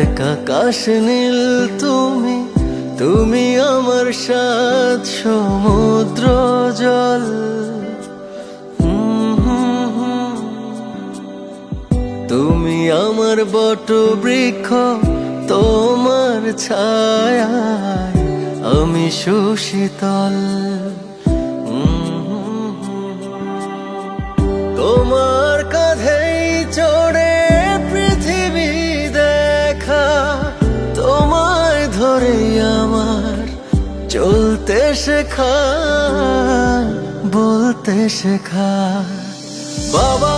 এক আকাশ নীল তুমি, তুমি আমার সাত সমুদ্র জল। তুমি আমার বট বৃক্ষ, তোমার ছায়ায় আমি সুশীতল। তোমার কাঁধেই চড়ে পৃথিবী দেখা, তোমায় ধরে আমার চলতে শেখা, বলতে শেখা। বাবা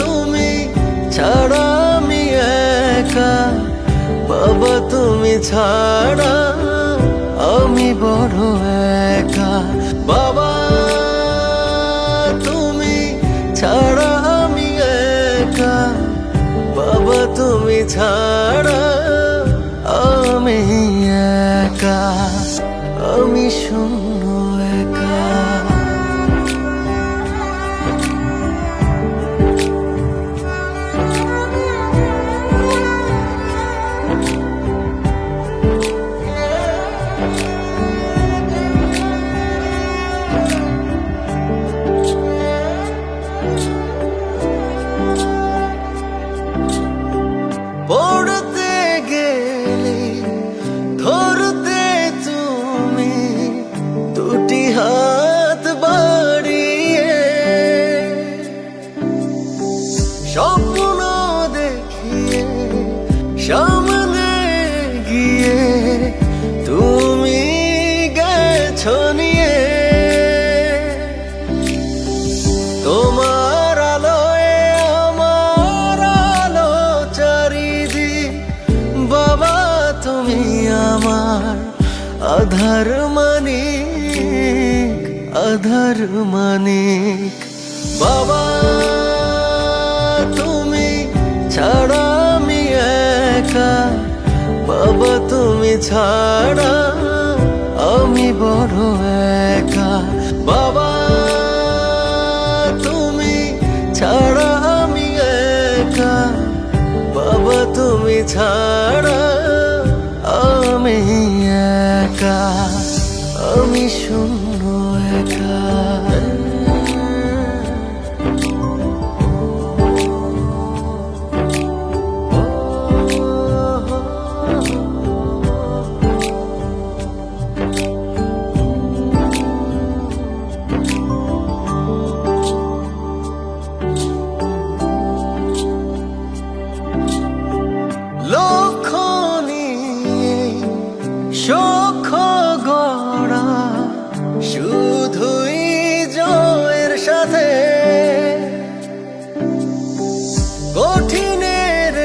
তুমি ছাড়া আমি একা, বাবা তুমি ছাড়া আমি বড় একা। বাবা তুমি ছাড়া আমি একা, বাবা তুমি ছাড়া আমি একা, আমি শূন্য একা। পড়তে গেলে ধরতে তুমি দুটি হাত বাড়িয়ে, স্বপ্ন দেখিয়ে সামনে গিয়ে তুমি গেছো নিয়ে। তোমার আলোয় আমার আলো চারিদিক, বাবা তুমি আমার আধার মানিক, আধার মানিক। বাবা তুমি ছাড়া আমি একা, বাবা তুমি ছাড়া আমি বড় একা। বাবা তুমি ছাড়া আমি একা, বাবা তুমি ছাড়া আমি একা, আমি শূন্য একা। লক্ষ্য নিয়ে সখ্য গড়া, শুধুই জয়ের সাথে কঠিনের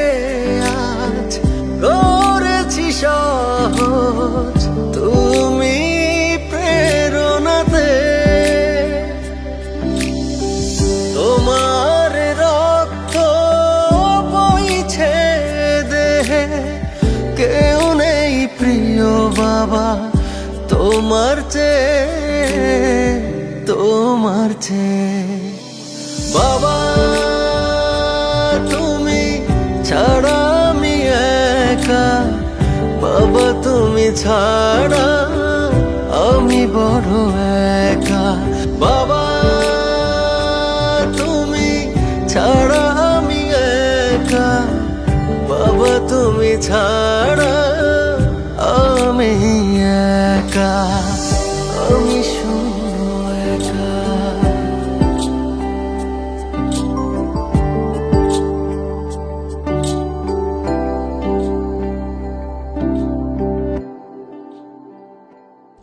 আজ করেছি সহজ তুমি প্রেরণাতে। তোমার রক্ত বইছে দেহে, কেউ নেই প্রিয় বাবা তোমার চেয়ে, তোমার চেয়ে। বাবা তুমি ছাড়া আমি একা, বাবা তুমি ছাড়া আমি বড় একা। বাবা তুমি ছাড়া আমি একা, বাবা তুমি ছাড়া আমি একা, আমি শূন্য একা।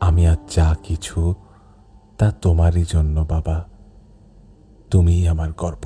আমি আজ যা কিছু তা তোমারই জন্য বাবা, তুমিই আমার গর্ব।